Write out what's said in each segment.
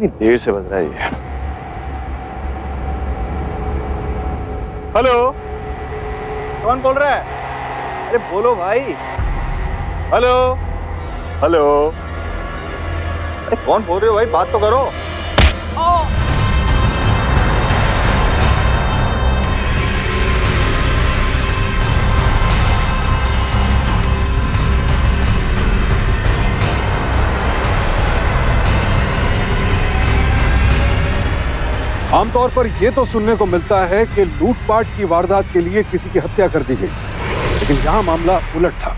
इतनी देर से बज रहा है ये। हेलो, कौन बोल रहा है? अरे बोलो भाई। हेलो हेलो, अरे कौन बोल रहे हो भाई, बात तो करो। आमतौर पर यह तो सुनने को मिलता है कि लूटपाट की वारदात के लिए किसी की हत्या कर दी गई, लेकिन यहां मामला उलट था।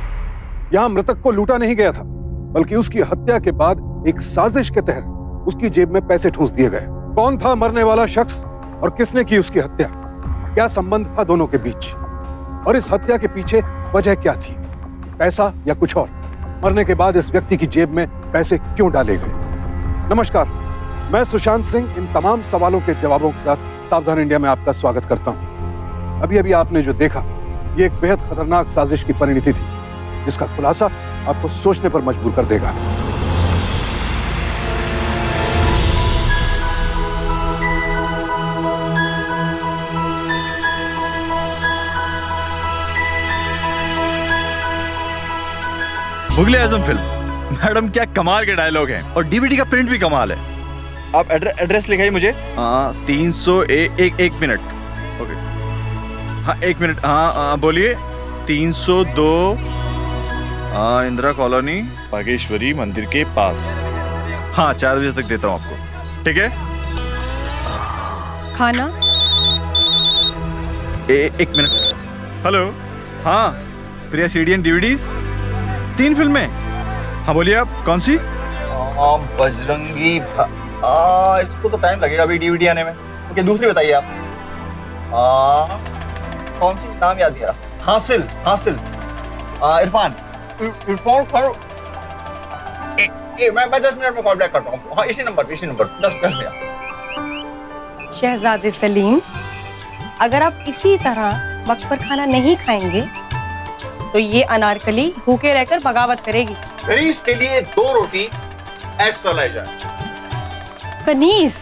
यहां मृतक को लूटा नहीं गया था, बल्कि उसकी हत्या के बाद एक साजिश के तहत उसकी जेब में पैसे ठूंस दिए गए। कौन था मरने वाला शख्स और किसने की उसकी हत्या? क्या संबंध था दोनों के बीच? और इस हत्या के पीछे वजह क्या थी? पैसा या कुछ और? मरने के बाद इस व्यक्ति की जेब में पैसे क्यों डाले गए? नमस्कार, मैं सुशांत सिंह इन तमाम सवालों के जवाबों के साथ सावधान इंडिया में आपका स्वागत करता हूं। अभी अभी आपने जो देखा, ये एक बेहद खतरनाक साजिश की परिणति थी, जिसका खुलासा आपको सोचने पर मजबूर कर देगा। मुगले आजम फिल्म। मैडम क्या कमाल के डायलॉग हैं, और डीवीडी का प्रिंट भी कमाल है। आप एड्रेस लिखाइए मुझे। 301 मिनट। ओके, हाँ 1 मिनट। हाँ बोलिए। 302 इंदिरा कॉलोनी, बागेश्वरी मंदिर के पास। हाँ 4 बजे तक देता हूँ आपको, ठीक है? खाना? 1 मिनट। हेलो, हाँ प्रिया सीडी एंड डीवीडीज, 3 फिल्में। हाँ बोलिए, आप कौन सी? बजरंगी इसको तो टाइम लगेगा अभी डीवीडी आने में। ओके, दूसरी बताइए आप। कौन सी, नाम याद नहीं आ रहा। हासिल, हासिल, इरफान, इरफान। मैं 10 मिनट में कॉल बैक करता हूँ। हाँ इसी नंबर 10 मिनट। शहजादे सलीम, अगर आप इसी तरह वक्त पर खाना नहीं खाएंगे तो ये अनारकली भूखे रहकर बगावत करेगी। मेरी इसके लिए 2 रोटी एक्स्ट्रा लाई जाए। कनीज,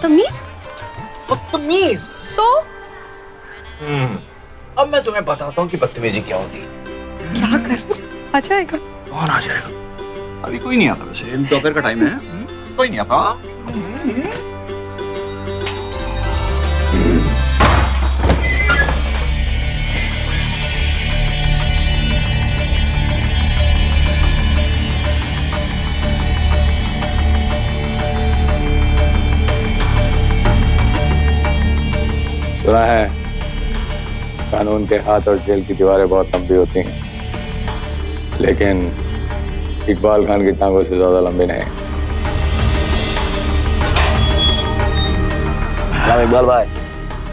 तमीज, बदतमीज तो अब मैं तुम्हें बताता हूँ कि बदतमीजी क्या होती है। क्या कर? आ जाएगा? कौन आ जाएगा? अभी कोई नहीं आता, वैसे दोपहर का टाइम है। कोई नहीं आता। सुना है कानून के हाथ और जेल की दीवारें बहुत लंबी होती हैं, लेकिन इकबाल खान की टांगों से ज्यादा लंबी नहीं। सलाम इकबाल भाई।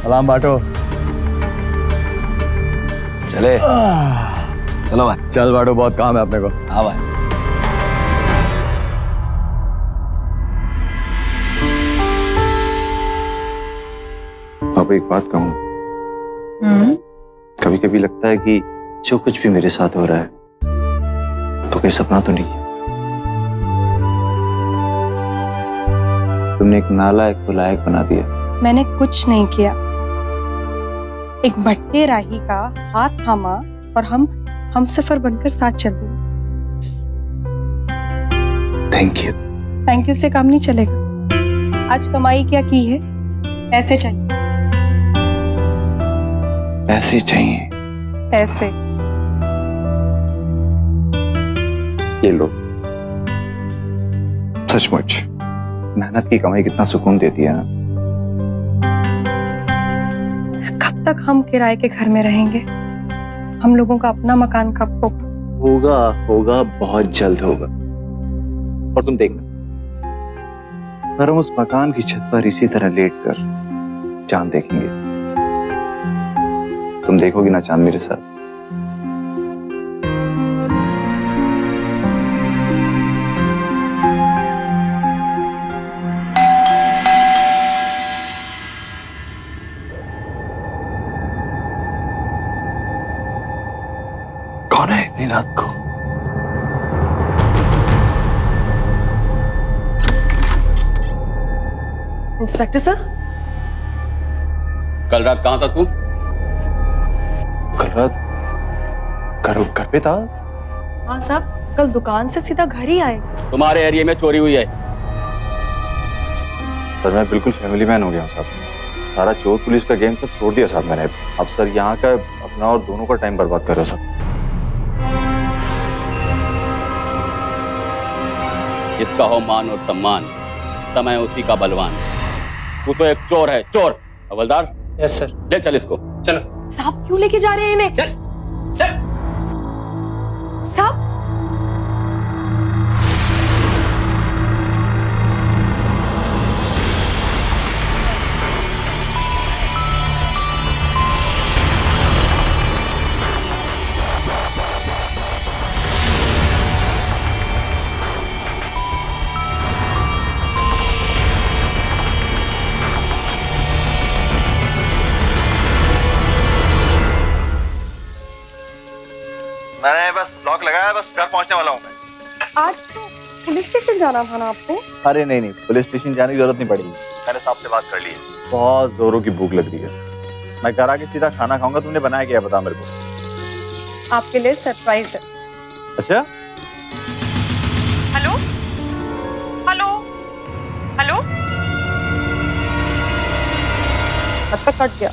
सलाम बाटो। चले चलो भाई। चल बाटो, बहुत काम है अपने को। हाँ भाई। अब एक बात कहूँ, कभी कभी लगता है कि जो कुछ भी मेरे साथ हो रहा है तो कोई सपना तो नहीं है। तुमने एक नालायक को लायक बना दिया। मैंने कुछ नहीं किया। एक भटके राही का हाथ थामा और हम सफर बनकर साथ चल दिए। Thank you. थैंक यू से काम नहीं चलेगा। आज कमाई क्या की है? पैसे चाहिए। पैसे चाहिए? पैसे। ये लो। सचमुच मेहनत की कमाई कितना सुकून देती है ना। कब तक हम किराए के घर में रहेंगे? हम लोगों का अपना मकान कब होगा? होगा बहुत जल्द होगा। और तुम देखना, अगर हम उस मकान की छत पर इसी तरह लेट कर चांद देखेंगे, तुम देखोगी ना चांद मेरे साथ। कौन है इतनी रात को? इंस्पेक्टर सर, कल रात कहाँ था तू? कल रात घर पे था। हाँ साहब, कल दुकान से सीधा घर ही आए। तुम्हारे एरिया में चोरी हुई है। सर मैं बिल्कुल फैमिली मैन हो गया हूँ साहब। सारा चोर पुलिस का गेम सब छोड़ दिया साहब मैंने। अब सर यहाँ का अपना और दोनों का टाइम बर्बाद कर रहे हो सर। जिसका हो मान और सम्मान, समय उसी का बलवान। तू तो एक चोर है, चोर। हवलदार, यस सर। ले चल इसको। चलो। साहब क्यों लेके जा रहे हैं इन्हें? चल चल। साहब मैंने बस लॉक लगाया, बस घर पहुंचने वाला हूँ मैं। आज तो पुलिस स्टेशन जाना था ना आपको? अरे नहीं, पुलिस स्टेशन जाने की जरूरत नहीं पड़ेगी। मैंने साहब से बात कर ली है। बहुत जोरों की भूख लग रही है। मैं घर आके सीधा खाना खाऊंगा। तुमने बनाया क्या बता मेरे को। आपके लिए सरप्राइज है। अच्छा, हेलो हेलो हेलो, अब तक कट गया।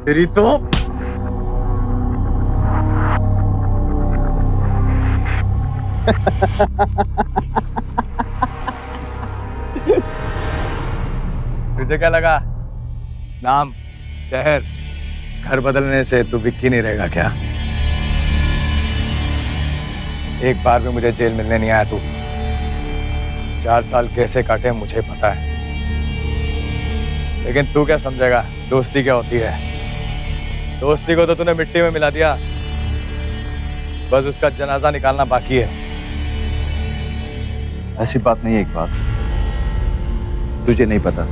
तेरी तो तुझे क्या लगा? नाम, शहर, घर बदलने से तू विक्की नहीं रहेगा क्या? एक बार भी मुझे जेल मिलने नहीं आया तू। 4 साल कैसे काटे मुझे पता है, लेकिन तू क्या समझेगा दोस्ती क्या होती है? दोस्ती को तो तूने मिट्टी में मिला दिया। बस उसका जनाजा निकालना बाकी है। ऐसी बात नहीं है। एक बात तुझे नहीं पता,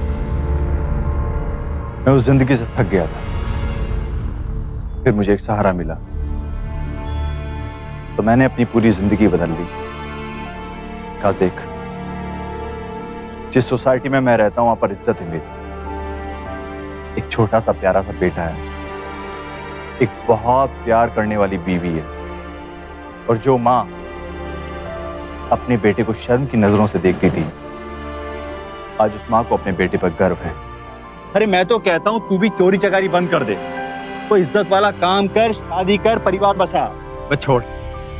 मैं उस जिंदगी से थक गया था। फिर मुझे एक सहारा मिला तो मैंने अपनी पूरी जिंदगी बदल ली। खास देख, जिस सोसाइटी में मैं रहता हूं वहां पर इज्जत है मेरी। एक छोटा सा प्यारा सा बेटा है, एक बहुत प्यार करने वाली बीवी है, और जो माँ अपने बेटे को शर्म की नजरों से देखती थी, आज उस माँ को अपने बेटे पर गर्व है। अरे मैं तो कहता हूँ तू भी चोरी चकारी बंद कर दे, कोई इज्जत वाला काम कर, शादी कर, परिवार बसा। बस छोड़,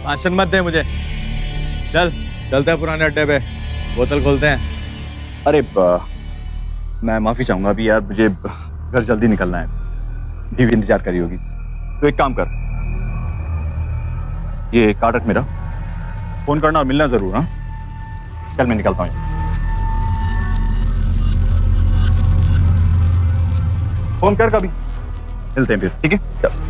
भाषण मत दे मुझे। चल चलते हैं पुराने अड्डे पे, बोतल खोलते हैं। अरे मैं माफी चाहूंगा अभी यार, मुझे घर जल्दी निकलना है। बीवी इंतजार करी होगी। तो एक काम कर, ये कार्ड रख मेरा, फोन करना और मिलना जरूर। हाँ चल मैं निकलता हूँ। फोन कर कभी, मिलते हैं फिर, ठीक है? चल।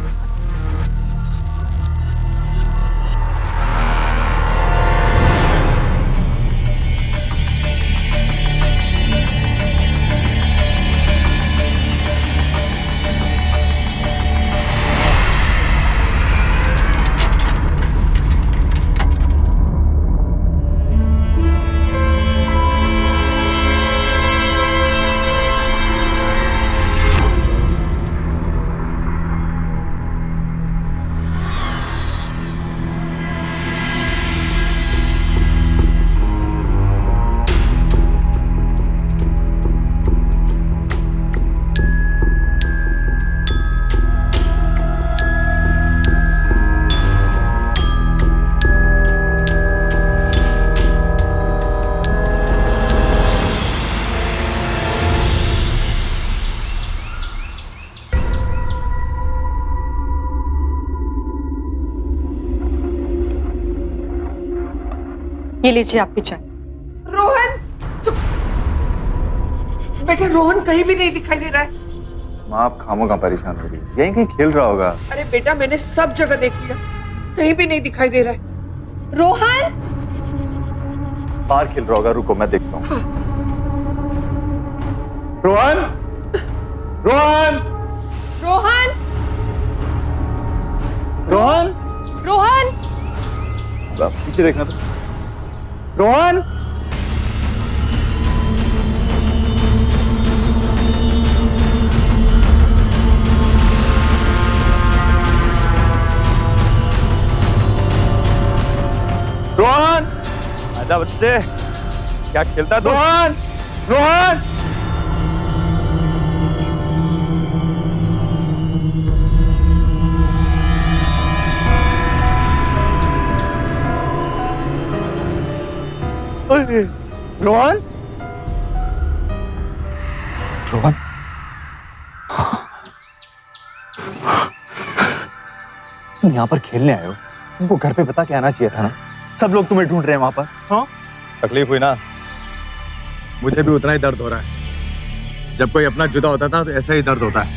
ये लीजिए आपकी चाय। रोहन, बेटा रोहन कहीं भी नहीं दिखाई दे रहा है। माँ आप खामोगा परेशान हो रही, यहीं कहीं खेल रहा होगा। अरे बेटा मैंने सब जगह देख लिया, कहीं भी नहीं दिखाई दे रहा है। रोहन, बाहर खेल रहा होगा, रुको मैं देखता हूँ। रोहन, रोहन रोहन रोहन रोहन पीछे देखना तो। रोहन रोहन आजा बच्चे, क्या खेलता है रोहन? रोहन ओए, रोहन रोहन तुम यहाँ पर खेलने आए हो, तुमको घर पे बता के आना चाहिए था ना। सब लोग तुम्हें ढूंढ रहे हैं वहां पर। हाँ तकलीफ हुई ना, मुझे भी उतना ही दर्द हो रहा है। जब कोई अपना जुदा होता था तो ऐसा ही दर्द होता है।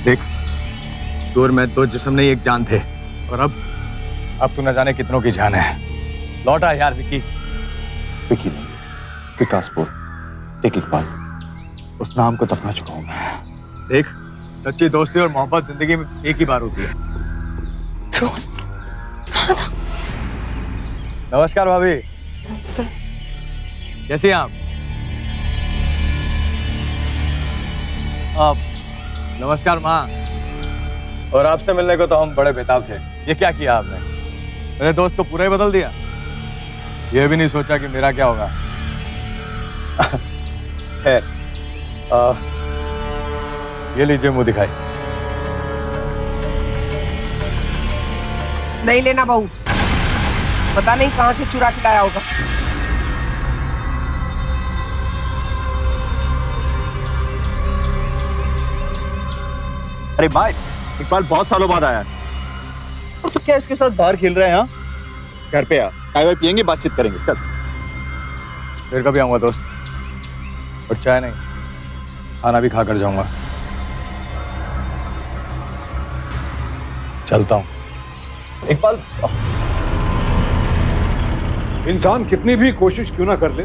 देख, तू और मैं दो जिस्म नहीं एक जान थे, और अब तू न जाने कितनों की जान है। लौटा यार विकी। विकी नहीं, विकासपुर, टेक इकबाल, उस नाम को दफना चुका हूं मैं। देख, सच्ची दोस्ती और मोहब्बत जिंदगी में एक ही बार होती है। नमस्कार भाभी। कैसी हैं आप? नमस्कार माँ। और आपसे मिलने को तो हम बड़े बेताब थे। ये क्या किया आपने? मेरे दोस्त को पूरा ही बदल दिया। ये भी नहीं सोचा कि मेरा क्या होगा। है ये लीजिए मुंह दिखाई। नहीं लेना बहू, पता नहीं कहां से चुरा के लाया होगा। अरे भाई, इकबाल बहुत सालों बाद आया है। और तो क्या इसके साथ बाहर खेल रहे हैं? यहाँ घर पे आ, चाय वाय पियेंगे, बातचीत करेंगे। चल फिर कभी आऊंगा दोस्त, और चाय नहीं, खाना भी खाकर जाऊंगा। चलता हूं। इकबाल, इंसान कितनी भी कोशिश क्यों ना कर ले,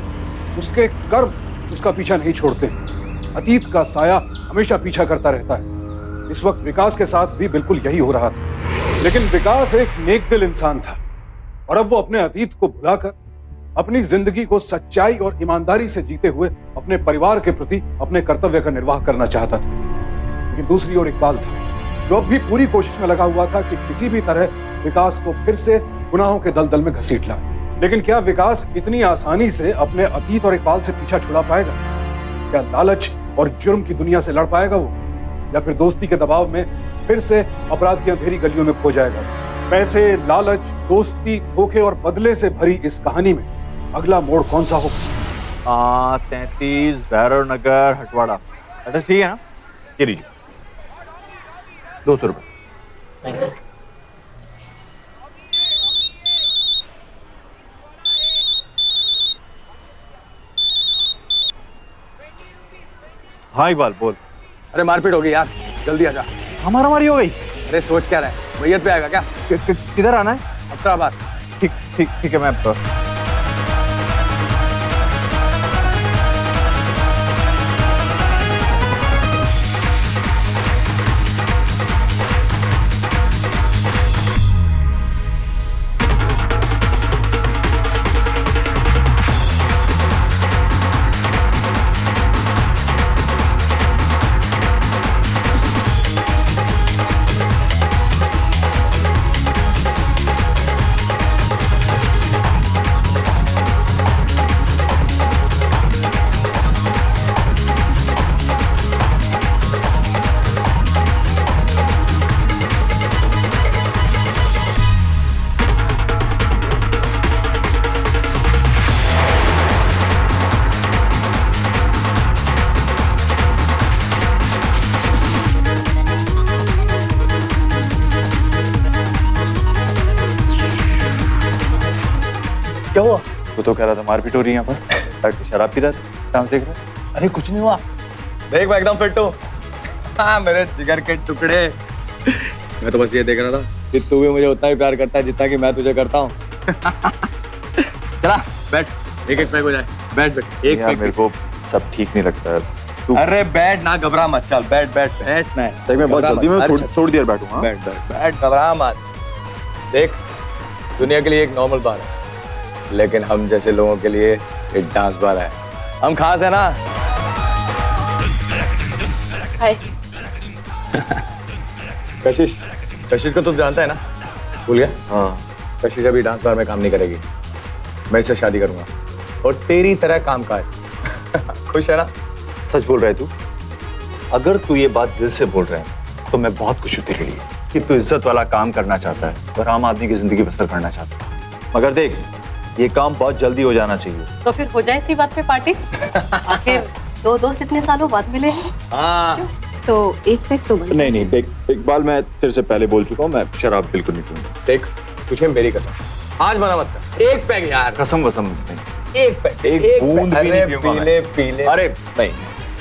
उसके कर्म उसका पीछा नहीं छोड़ते हैं। अतीत का साया हमेशा पीछा करता रहता है। इस वक्त विकास के साथ भी बिल्कुल यही हो रहा था। लेकिन विकास एक नेकदिल इंसान था, और अब वो अपने अतीत को भुलाकर अपनी जिंदगी को सच्चाई और ईमानदारी से जीते हुए अपने परिवार के प्रति अपने कर्तव्य का निर्वाह करना चाहता था। लेकिन दूसरी ओर इकबाल था, जो अब भी पूरी कोशिश में लगा हुआ था कि किसी भी तरह विकास को फिर से गुनाहों के दलदल में घसीट लाए। लेकिन क्या विकास इतनी आसानी से अपने अतीत और इकबाल से पीछा छुड़ा पाएगा? क्या लालच और जुर्म की दुनिया से लड़ पाएगा वो, या फिर दोस्ती के दबाव में फिर से अपराध की अंधेरी गलियों में खो जाएगा? पैसे, लालच, दोस्ती, धोखे और बदले से भरी इस कहानी में अगला मोड़ कौन सा होगा? 33 भैरव नगर, हटवाड़ा। एड्रेस ठीक है ना? ये लीजिए, 200 रुपये। हाँ इकबाल बोल। अरे मारपीट हो गई यार, जल्दी आजा। हमारी हो गई? अरे सोच क्या रहा है, मैयत पे आएगा क्या? किधर आना है? अफ्ताबाद। ठीक है, मैं अब क्या हुआ? वो तो कह रहा था मारपीट हो रही है यहाँ पर। बैठ के शराब पी रहा था, डांस देख रहा था। अरे कुछ नहीं हुआ, देख मैं एकदम फिट हूँ। हाँ मेरे जिगर के टुकड़े। मैं तो बस ये देख रहा था कि तू भी मुझे उतना ही प्यार करता है जितना कि मैं तुझे करता हूँ। चला बैठ, एक एक पैक हो जाए। बैठ एक यार पैक। मेरे को सब ठीक नहीं लगता है, अरे बैठ ना, घबरा मत, चल बैठ बैठ बैठ ना। सही में बहुत जल्दी में थोड़ी देर बैठूंगा। बैठ बैठ बैठ, घबरा मत। देख, दुनिया के लिए एक नॉर्मल बार है, लेकिन हम जैसे लोगों के लिए एक डांस बार है। हम खास है ना। हाय। कशिश, कशिश को तुम जानता है ना? भूल गया? हाँ। कशिश अभी डांस बार में काम नहीं करेगी। मैं इससे शादी करूंगा और तेरी तरह काम काज। खुश है ना? सच बोल रहा है तू? अगर तू ये बात दिल से बोल रहा है तो मैं बहुत खुश हूँ तेरे लिए कि तू इज्जत वाला काम करना चाहता है और आम आदमी की जिंदगी बसर करना चाहता है। मगर देख, ये काम बहुत जल्दी हो जाना चाहिए। तो फिर हो जाए इसी बात पे पार्टी। आखिर दो दोस्त इतने सालों बाद मिले हैं। हाँ। तो एक पैक तो बन। नहीं नहीं, इकबाल, मैं तेरे से पहले बोल चुका हूँ, मैं शराब बिल्कुल नहीं पीऊंगा। देख, तुझे मेरी कसम, आज मना मत कर। एक पैक यार। कसम वसम नहीं। एक पैक, एक बूंद भी नहीं पीऊंगा मैं। पीले पीले। अरे नहीं,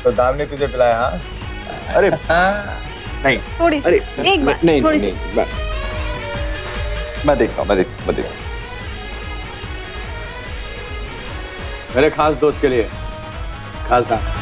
तो दाम ने तुझे पिलाया? हाँ। अरे नहीं, थोड़ी सी, एक बार, नहीं थोड़ी नहीं, सी। मैं देखता हूँ, मैं देखता हूँ। मेरे खास दोस्त के लिए खास डांस।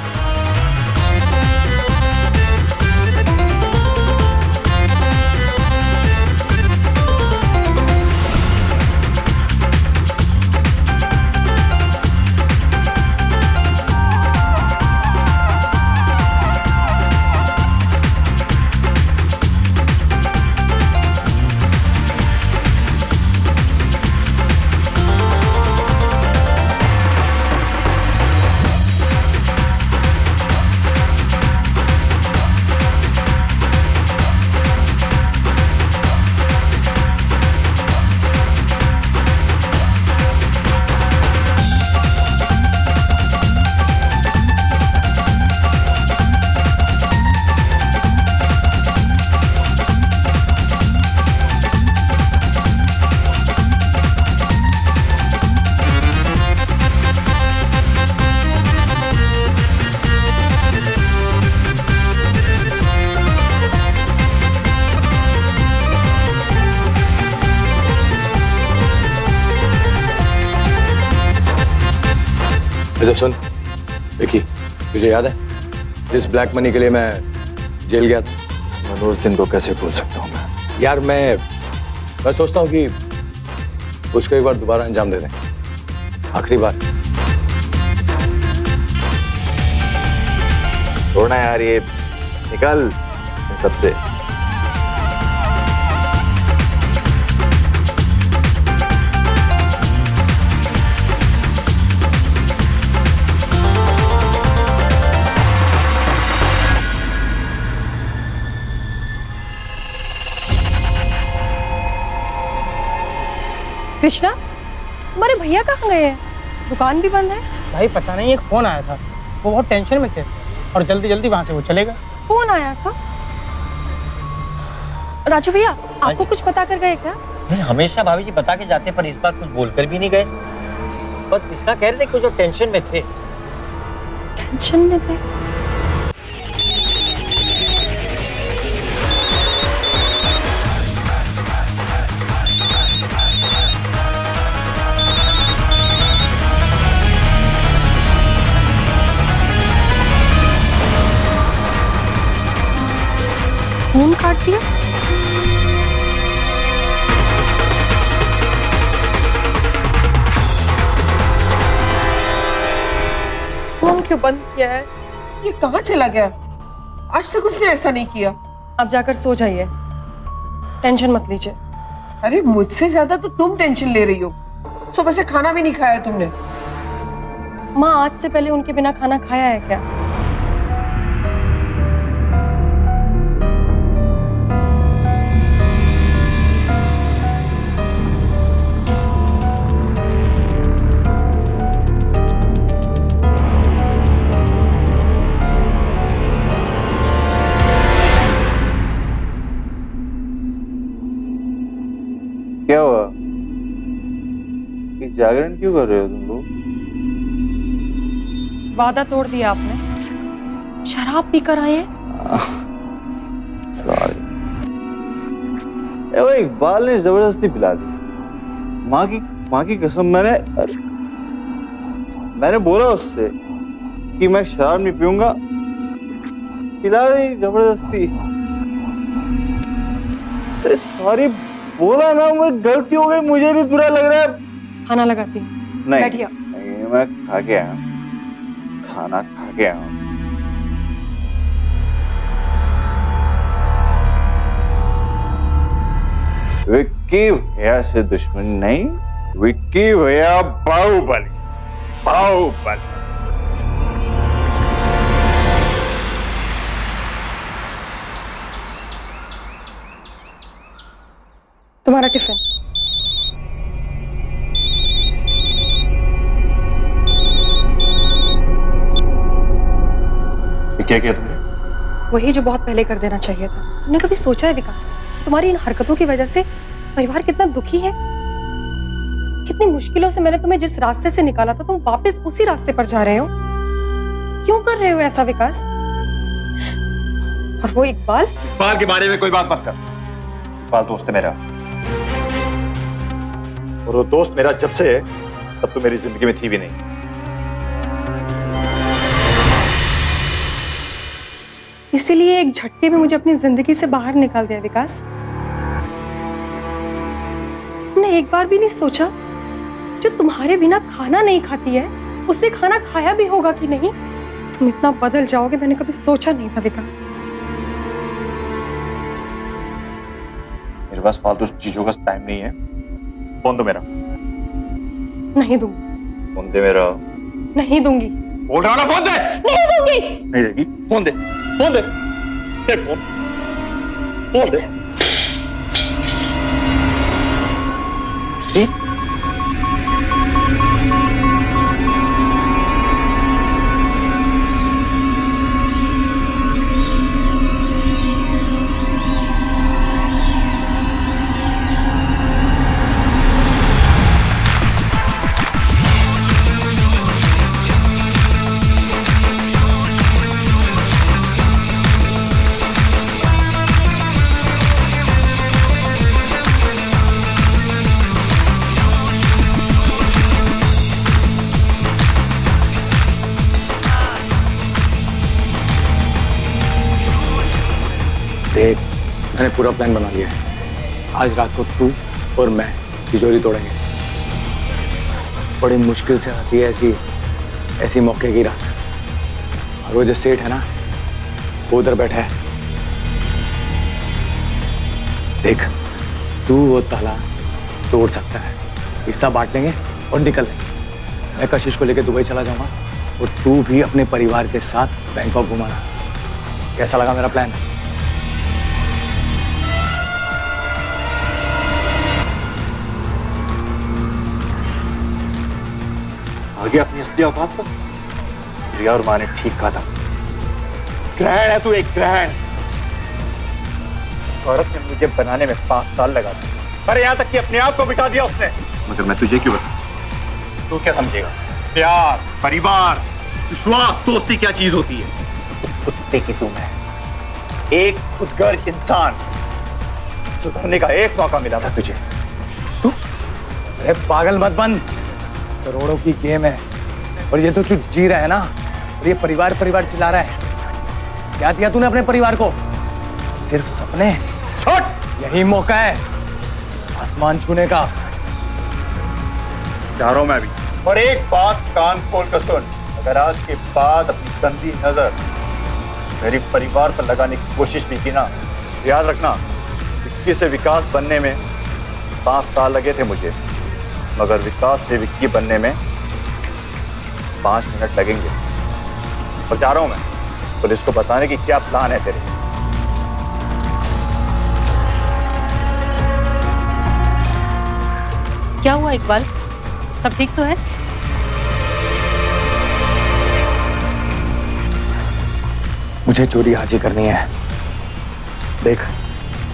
इधर सुन विकी, तुझे याद है जिस ब्लैक मनी के लिए मैं जेल गया था? मैं उस दिन को कैसे भूल सकता हूँ मैं? यार मैं सोचता हूँ कि उसको एक बार दोबारा अंजाम दे दें, आखिरी बार। छोड़ना यार, ये निकल इन सबसे। कृष्णा, हमारे भैया कहाँ गए हैं? दुकान भी बंद है। भाई पता नहीं, एक फोन आया था, वो बहुत टेंशन में थे और जल्दी जल्दी वहां से वो चले गए। फोन आया था? राजू भैया, आपको कुछ पता कर गए क्या? नहीं, हमेशा भाभी जी बता के जाते, पर इस बार कुछ बोलकर भी नहीं गए। पर कृष्णा कह रहे थे कुछ टेंशन में थे। टेंशन में थे? फोन काट दिया? फोन क्यों बंद किया है? ये कहाँ चला गया? आज तक उसने ऐसा नहीं किया। अब जाकर सो जाइए, टेंशन मत लीजिए। अरे मुझसे ज्यादा तो तुम टेंशन ले रही हो। सुबह से खाना भी नहीं खाया तुमने। माँ आज से पहले उनके बिना खाना खाया है क्या? क्या हुआ? ये जागरण क्यों कर रहे हो तुम लोग? वादा तोड़ दिया आपने, शराब पीकर आए हैं। सॉरी। वो इकबाल ने जबरदस्ती पिला दी। माँ की कसम, मैंने बोला उससे कि मैं शराब नहीं पीऊंगा, खिला रही जबरदस्ती। अरे सॉरी बोला ना, मैं गलती हो गई, मुझे भी बुरा लग रहा है। खाना लगाती हूँ, नहीं बैठिए। नहीं, मैं खा के आया, खाना खा के आया। विक्की भैया से दुश्मनी नहीं, विक्की भैया बाहुबली, बाहुबली। तुम्हारा टिफिन। क्या किया तुमने? वही जो बहुत पहले कर देना चाहिए था। तुमने कभी सोचा है विकास, तुम्हारी इन हरकतों की वजह से परिवार कितना दुखी है? कितनी मुश्किलों से मैंने तुम्हें जिस रास्ते से निकाला था, तुम वापस उसी रास्ते पर जा रहे हो। क्यों कर रहे हो ऐसा विकास? और वो इकबाल? इकबाल के बारे में कोई बात मत कर। इकबाल दोस्त है मेरा, और वो दोस्त मेरा जब से है तब तो मेरी जिंदगी में थी भी नहीं। इसीलिए एक झटके में मुझे अपनी जिंदगी से बाहर निकाल दिया विकास। तुमने एक बार भी नहीं सोचा जो तुम्हारे बिना खाना नहीं खाती है, उसने खाना खाया भी होगा कि नहीं? तुम इतना बदल जाओगे मैंने कभी सोचा नहीं था विकास। मेरे पास फालतू चीजों का टाइम नहीं है। फोन दो मेरा। नहीं दूंगी। फोन दे मेरा। नहीं दूंगी। बोल रहा ना, फोन दे। नहीं दूंगी। नहीं देगी? फोन दे, फोन दे, दे फोन, फोन दे। देख, मैंने पूरा प्लान बना लिया है। आज रात को तू और मैं तिजोरी तोड़ेंगे। बड़ी मुश्किल से आती है ऐसी मौके की रात। और वो जो सेठ है ना, वो उधर बैठा है। देख, तू वो ताला तोड़ सकता है, हिस्सा बांट लेंगे और निकल लेंगे। मैं कशिश को लेकर दुबई चला जाऊंगा और तू भी अपने परिवार के साथ बैंकॉक घुमाना। कैसा लगा मेरा प्लान? आगे अपनी असली औकात पर। रिया और माँ ने ठीक कहा था, ग्रहण है तू, एक ग्रहण। औरत ने मुझे बनाने में 5 साल लगा दिए, अरे यहाँ तक कि अपने आप को बिता दिया उसने। मगर मैं तुझे क्यों बता? तू क्या समझेगा? प्यार, परिवार, विश्वास, दोस्ती क्या चीज होती है? कुत्ते की तू मैं, एक खुदगर्ज इंसान। सुधरने का एक मौका मिला था तुझे। तू अरे पागल मत बन। करोड़ों की गेम है और ये तो तू जी रहा है ना, और ये परिवार परिवार चिल्ला रहा है। क्या दिया तूने अपने परिवार को? सिर्फ सपने। छोड़, यही मौका है आसमान छूने का। जा रहा हूं मैं भी। और एक बात कान खोल कर सुन, अगर आज के बाद अपनी गंदी नजर मेरे परिवार पर लगाने की कोशिश भी की ना, याद रखना, विक्की से विकास बनने में 5 साल लगे थे मुझे, मगर विकास से विक्की बनने में 5 मिनट लगेंगे। और जा रहा हूं मैं पुलिस को बताने की क्या प्लान है तेरे। क्या हुआ इकबाल, सब ठीक तो है? मुझे चोरी आज ही करनी है। देख,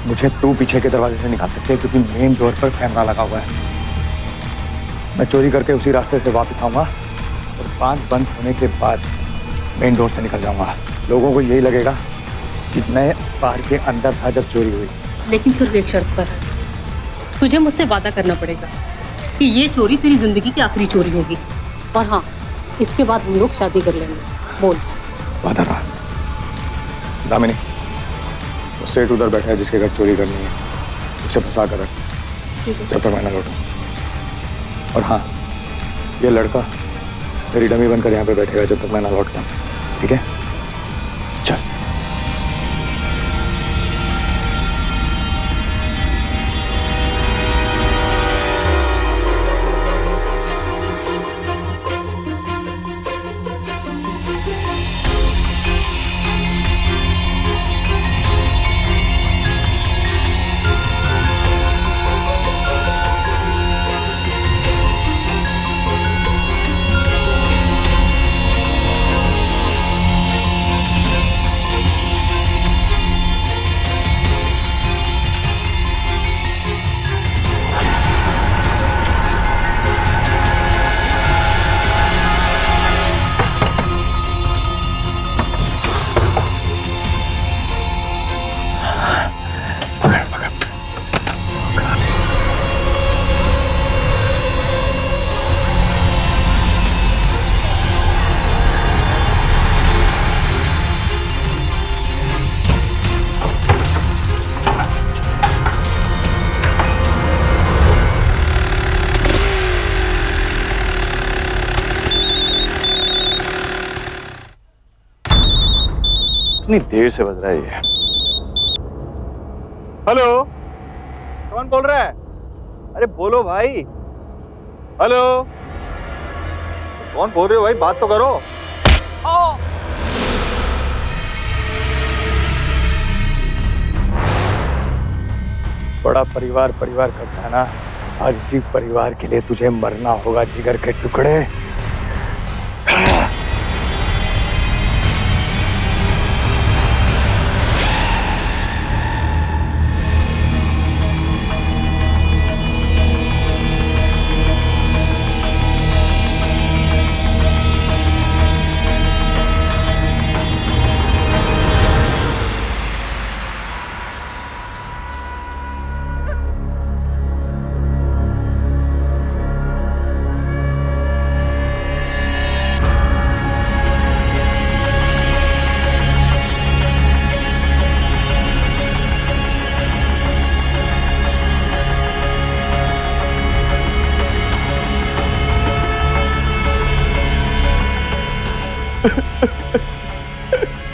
मुझे तू पीछे के दरवाजे से निकाल सकते है क्योंकि मेन डोर पर कैमरा लगा हुआ है। मैं चोरी करके उसी रास्ते से वापस आऊंगा और बांध बंद होने के बाद मेन डोर से निकल जाऊंगा। लोगों को यही लगेगा कि मैं बाहर के अंदर था जब चोरी हुई। लेकिन सिर्फ एक शर्त पर, तुझे मुझसे वादा करना पड़ेगा कि ये चोरी तेरी जिंदगी की आखिरी चोरी होगी। और हाँ, इसके बाद हम लोग शादी कर लेंगे। बोल। वादा रहा। दामिनी, वो सेठ उधर बैठा है जिसके घर चोरी करनी है, उसे फंसा कर रख जब तक मैं ना लौटूं। और हाँ, ये लड़का मेरी डमी बनकर यहाँ पे बैठेगा जब तक मैं ना लौटता, ठीक है? चल। इतनी देर से बज रहा है ये। हेलो, कौन बोल रहा है? अरे बोलो भाई। हेलो, कौन बोल रहे हो भाई? बात तो करो। बड़ा परिवार परिवार करता है ना, आज इसी परिवार के लिए तुझे मरना होगा जिगर के टुकड़े।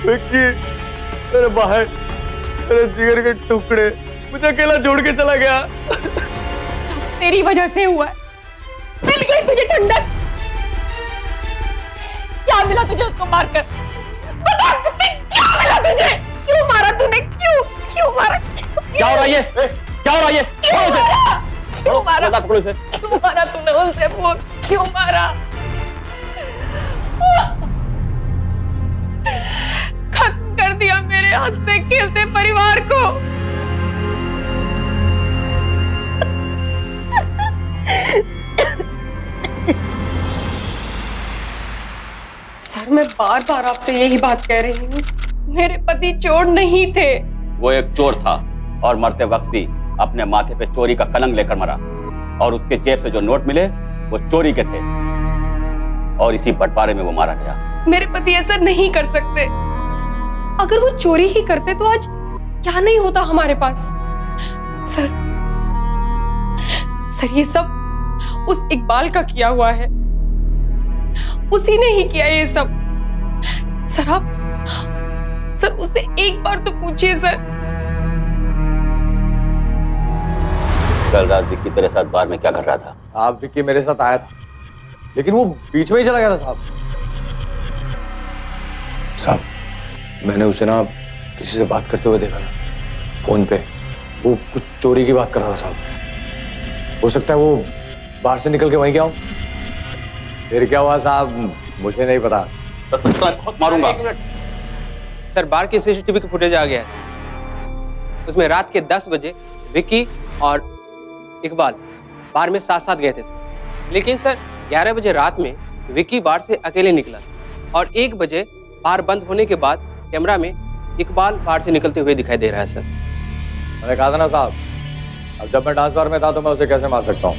विक्की, मेरे भाई, मेरे जिगर के टुकड़े, मुझे अकेला छोड़ के चला गया। सब तेरी वजह से हुआ है। मिल गई तुझे ठंडक। क्या मिला तुझे उसको मारकर? बता कुत्ते, क्या मिला तुझे? क्यों मारा तूने? क्यों मारा? क्या हो रहा है ये? क्या हो रहा है ये? क्यों मारा? पकड़ो इसे। क्यों मारा तूने उसे? बोल, क्यों मारा? खत्म कर दिया मेरे हंसते खेलते परिवार को। सर, मैं बार बार आपसे यही बात कह रही हूँ, मेरे पति चोर नहीं थे। वो एक चोर था और मरते वक्त भी अपने माथे पे चोरी का कलंक लेकर मरा, और उसके जेब से जो नोट मिले वो चोरी के थे, और इसी बंटवारे में वो मारा गया। मेरे पति ऐसा नहीं कर सकते। अगर वो चोरी ही करते तो आज क्या नहीं होता हमारे पास। सर ये सब उस इकबाल का किया हुआ है, उसी ने ही किया ये सब। सर उससे एक बार तो पूछिए सर। कल रात विक्की तेरे साथ बार में क्या कर रहा था? आप विक्की मेरे साथ आया था, लेकिन वो बीच में ही चला गया था साहब, मैंने उसे ना किसी से बात करते हुए देखा था फोन पे। वो कुछ चोरी की बात कर रहा था साहब। हो सकता है वो बाहर से निकल के वहीं गया हो। फिर क्या हुआ साहब, मुझे नहीं पता। बहुत मारूंगा। सर, बार की सीसीटीवी की फुटेज आ गया है। उसमें रात के 10 बजे विक्की और इकबाल बार में साथ साथ गए थे, लेकिन सर 11 बजे रात में विक्की बार से अकेले निकला, और 1 बजे बार बंद होने के बाद कैमरा में इकबाल बार से निकलते हुए दिखाई दे रहा है सर। मैंने कहा था ना साहब, अब जब मैं डांस बार में था तो मैं उसे कैसे मार सकता हूँ।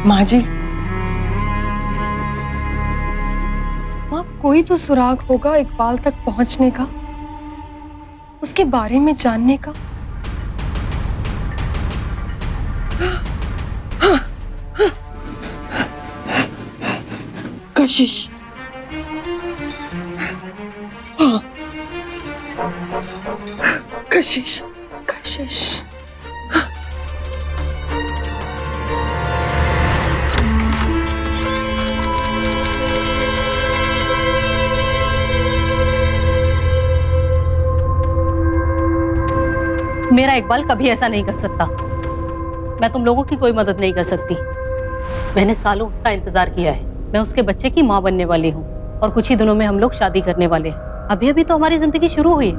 माँ जी, माँ कोई तो सुराग होगा इकबाल तक पहुंचने का, उसके बारे में जानने का। कशिश, हाँ, कशिश, कशिश। मेरा इकबाल कभी ऐसा नहीं कर सकता। मैं तुम लोगों की कोई मदद नहीं कर सकती। मैंने सालों उसका इंतजार किया है। मैं उसके बच्चे की माँ बनने वाली हूँ और कुछ ही दिनों में हम लोग शादी करने वाले हैं। अभी अभी तो हमारी जिंदगी शुरू हुई है।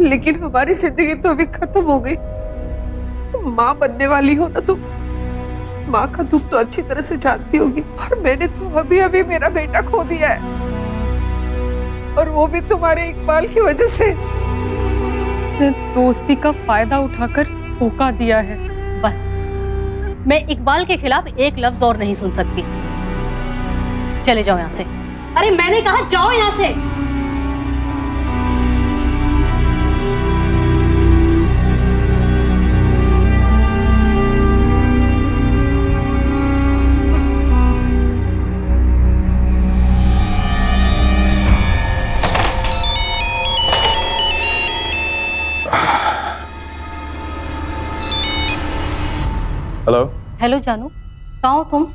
लेकिन हमारी जिंदगी तो अभी खत्म हो गई। माँ बनने वाली हो ना तुम, माँ का दुख तो अच्छी तरह से जानती होगी। और मैंने तो अभी अभी मेरा बेटा खो दिया है, और वो भी तुम्हारे इकबाल की वजह से। उसने दोस्ती का फायदा उठाकर धोखा दिया है। बस, मैं इकबाल के खिलाफ एक लफ्ज और नहीं सुन सकती। चले जाओ यहाँ से। अरे मैंने कहा जाओ यहाँ से। हेलो। हेलो जानू, कहाँ हो तुम?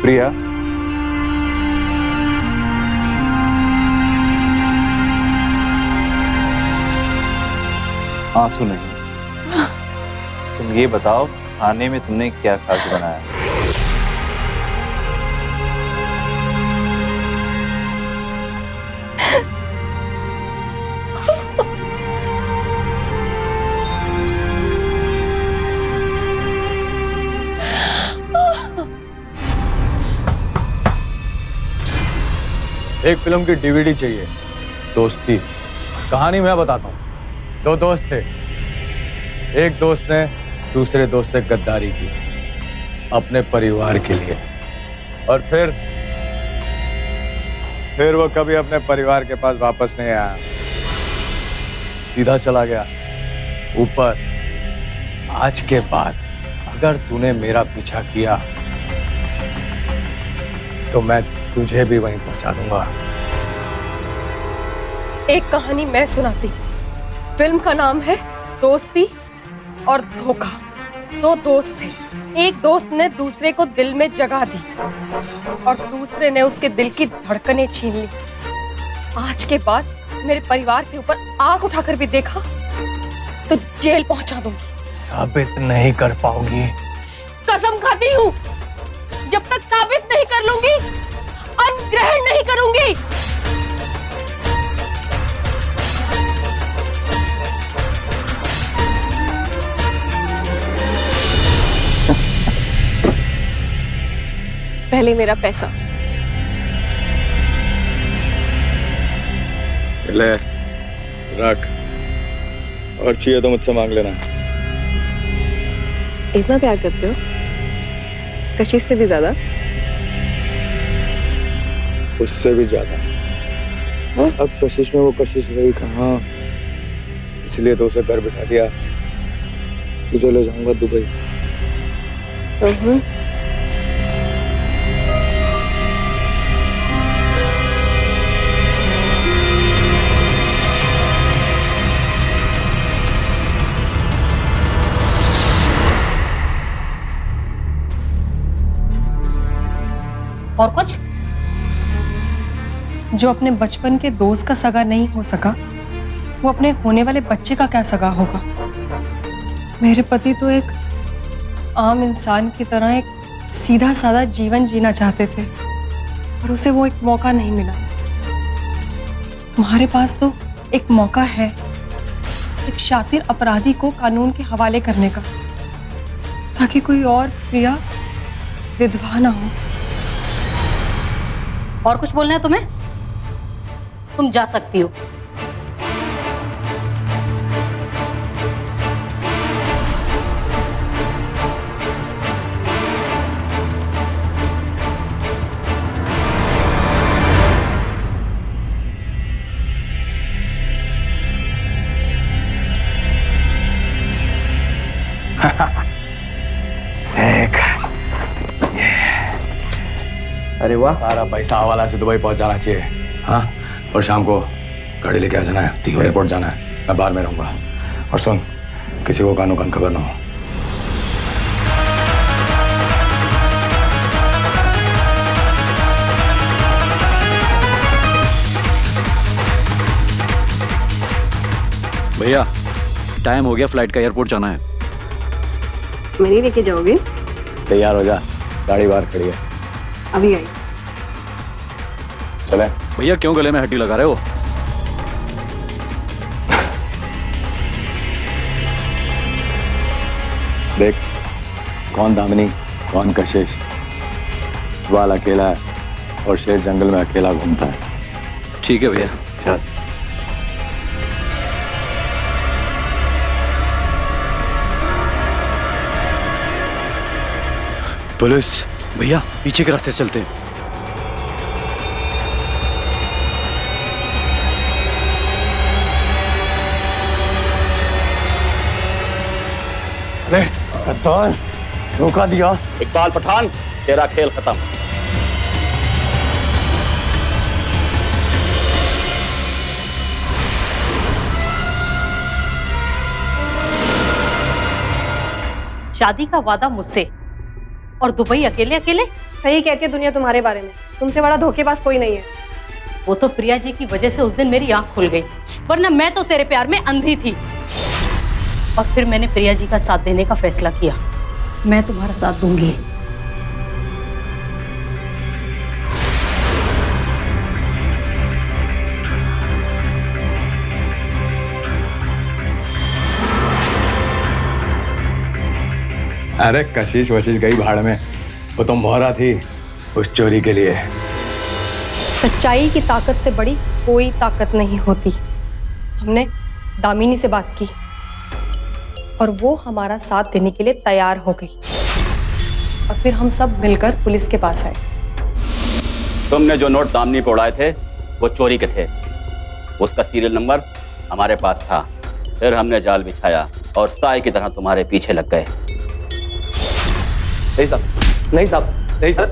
प्रिया, आंसू नहीं। तुम ये बताओ, खाने में तुमने क्या खास बनाया? एक फिल्म की डीवीडी चाहिए, दोस्ती। कहानी मैं बताता हूँ। दो दोस्त थे। एक दोस्त ने दूसरे दोस्त से गद्दारी की अपने परिवार के लिए, और फिर वो कभी अपने परिवार के पास वापस नहीं आया, सीधा चला गया ऊपर। आज के बाद अगर तूने मेरा पीछा किया तो मैं तुझे भी वहीं पहुंचा दूंगा। एक कहानी मैं सुनाती। फिल्म का नाम है दोस्ती और धोखा। दो दोस्त थे। एक दोस्त ने दूसरे को दिल में जगह दी और दूसरे ने उसके दिल की धड़कनें छीन ली। आज के बाद मेरे परिवार के ऊपर आंख उठाकर भी देखा तो जेल पहुंचा दूंगी। साबित नहीं कर पाऊंगी। कसम खाती हूँ, जब तक साबित नहीं कर लूंगी अन्न ग्रहण नहीं करूंगी। पहले मेरा पैसा। ले रख, और चाहिए तो मुझसे मांग लेना। इतना प्यार करते हो? कशिश से भी ज्यादा? उससे भी ज्यादा। अब कशिश में वो कशिश रही कहाँ, इसलिए तो उसे घर बिठा दिया। तुझे ले जाऊंगा दुबई। और कुछ? जो अपने बचपन के दोस्त का सगा नहीं हो सका, वो अपने होने वाले बच्चे का क्या सगा होगा। मेरे पति तो एक आम इंसान की तरह एक सीधा साधा जीवन जीना चाहते थे, पर उसे वो एक मौका नहीं मिला। तुम्हारे पास तो एक मौका है, एक शातिर अपराधी को कानून के हवाले करने का, ताकि कोई और प्रिया विधवा ना हो। और कुछ बोलना है तुम्हें? तुम जा सकती हो। अरे वाह, सारा पैसा हवाला से दुबई पहुंच जाना चाहिए। हाँ, और शाम को गाड़ी लेके आ जाना है, ठीक है? एयरपोर्ट जाना है, मैं बाहर में रहूंगा। और सुन, किसी को कानों कान खबर ना हो। भैया टाइम हो गया, फ्लाइट का, एयरपोर्ट जाना है। मेरी लेके जाओगे? तैयार हो जा, गाड़ी बाहर खड़ी है, अभी आई। चले। भैया क्यों गले में हड्डी लगा रहे हो? देख, कौन दामिनी, कौन कशिश। वाल अकेला है और शेर जंगल में अकेला घूमता है। ठीक है भैया, चल। पुलिस भैया, पीछे के रास्ते से चलते हैं। अरे गद्दार, धोखा दिया। इकबाल पठान, तेरा खेल खत्म। शादी का वादा मुझसे और दुबई अकेले अकेले। सही कहती है दुनिया तुम्हारे बारे में, तुमसे बड़ा धोखेबाज कोई नहीं है। वो तो प्रिया जी की वजह से उस दिन मेरी आंख खुल गई, वरना मैं तो तेरे प्यार में अंधी थी। और फिर मैंने प्रिया जी का साथ देने का फैसला किया। मैं तुम्हारा साथ दूंगी। अरे कशिश वशिश गई भाड़ में, वो तो मोहरा थी उस चोरी के लिए। सच्चाई की ताकत से बड़ी कोई ताकत नहीं होती। हमने दामिनी से बात की और वो हमारा साथ देने के लिए तैयार हो गई, और फिर हम सब मिलकर पुलिस के पास आए। तुमने जो नोट दामिनी पे उड़ाए थे वो चोरी के थे। उसका सीरियल नंबर हमारे पास था। फिर हमने जाल बिछाया और साए की तरह तुम्हारे पीछे लग गए। नहीं साहब, नहीं साहब, नहीं सर।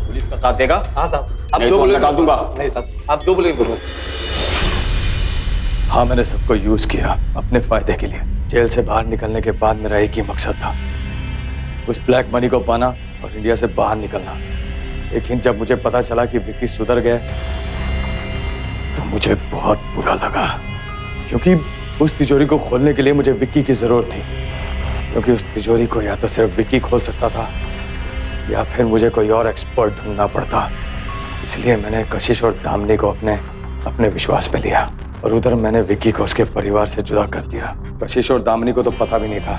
पुलिस का साथ देगा? हाँ साहब, आप जो बोले डाल दूंगा। नहीं साहब, आप जो बोले बोलो। हाँ, मैंने सबको यूज किया अपने फायदे के लिए। जेल से बाहर निकलने के बाद मेरा एक ही मकसद था, उस ब्लैक मनी को पाना और इंडिया से बाहर निकलना। लेकिन जब मुझे पता चला कि विक्की सुधर गए तो मुझे बहुत बुरा लगा, क्योंकि उस तिजोरी को खोलने के लिए मुझे विक्की की जरूरत थी। क्योंकि उस तिजोरी को या तो सिर्फ विक्की खोल सकता था या फिर मुझे कोई और एक्सपर्ट ढूंढना पड़ता। इसलिए मैंने कशिश और दामिनी को अपने विश्वास में लिया, और उधर मैंने विक्की को उसके परिवार से जुदा कर दिया। कशिश और दामिनी को तो पता भी नहीं था,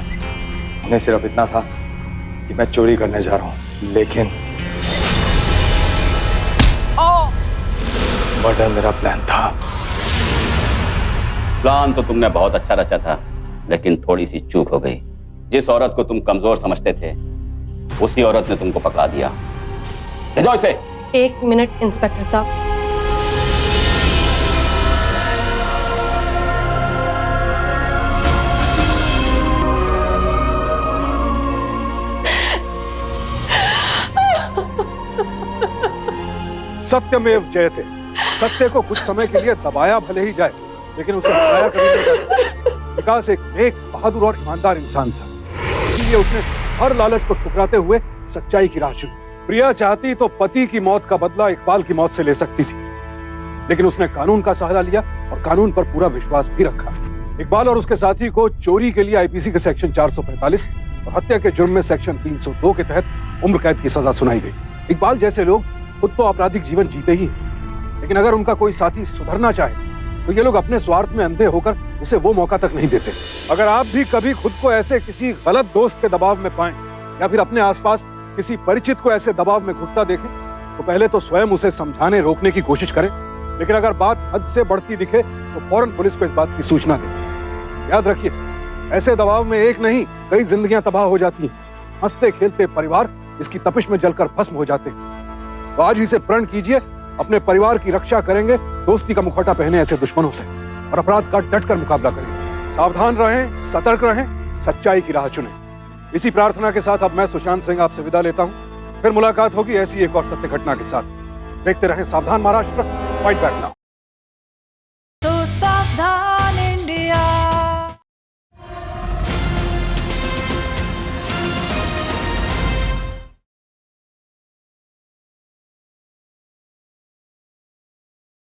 उन्हें सिर्फ इतना था कि मैं चोरी करने जा रहा हूं। लेकिन मर्डर मेरा प्लान था। प्लान तो तुमने बहुत अच्छा रचा था, लेकिन थोड़ी सी चूक हो गई। जिस औरत को तुम कमजोर समझते थे, उसी औरत ने तुमको पकड़ा दिया। ले जाओ इसे। 1 मिनट इंस्पेक्टर साहब। सत्यमेव जयते। सत्य को कुछ समय के लिए दबाया भले ही जाए, लेकिन उसे हटाया कभी नहीं जा सकता। विकास एक नेक, बहादुर और ईमानदार इंसान था, इसलिए उसने हर लालच को ठुकराते हुए सच्चाई की राह चुनी। प्रिया चाहती तो पति की मौत का बदला इकबाल की मौत से ले सकती थी, लेकिन उसने कानून का सहारा लिया और कानून पर पूरा विश्वास भी रखा। इकबाल और उसके साथी को चोरी के लिए आईपीसी के सेक्शन 445 और हत्या के जुर्म में सेक्शन 302 के तहत उम्र कैद की सजा सुनाई गई। इकबाल जैसे लोग खुद तो आपराधिक जीवन जीते ही हैं, लेकिन अगर उनका कोई साथी सुधरना चाहे तो ये लोग अपने स्वार्थ में अंधे होकर उसे वो मौका तक नहीं देते। अगर आप भी कभी खुद को ऐसे किसी गलत दोस्त के दबाव में पाएं या फिर अपने आसपास किसी परिचित को ऐसे दबाव में घुटता देखें तो पहले तो स्वयं उसे समझाने रोकने की कोशिश करें, लेकिन अगर बात हद से बढ़ती दिखे तो फौरन पुलिस को इस बात की सूचना दें। याद रखिए, ऐसे दबाव में एक नहीं कई जिंदगियां तबाह हो जाती हैं। हंसते खेलते परिवार इसकी तपिश में जलकर भस्म हो जाते हैं। तो आज ही से प्रण कीजिए, अपने परिवार की रक्षा करेंगे दोस्ती का मुखौटा पहने ऐसे दुश्मनों से और अपराध का डटकर मुकाबला करेंगे। सावधान रहें, सतर्क रहें, सच्चाई की राह चुनें। इसी प्रार्थना के साथ अब मैं सुशांत सिंह आपसे विदा लेता हूं। फिर मुलाकात होगी ऐसी एक और सत्य घटना के साथ। देखते रहें सावधान महाराष्ट्र, फाइट बैक नाउ। तो सावधान।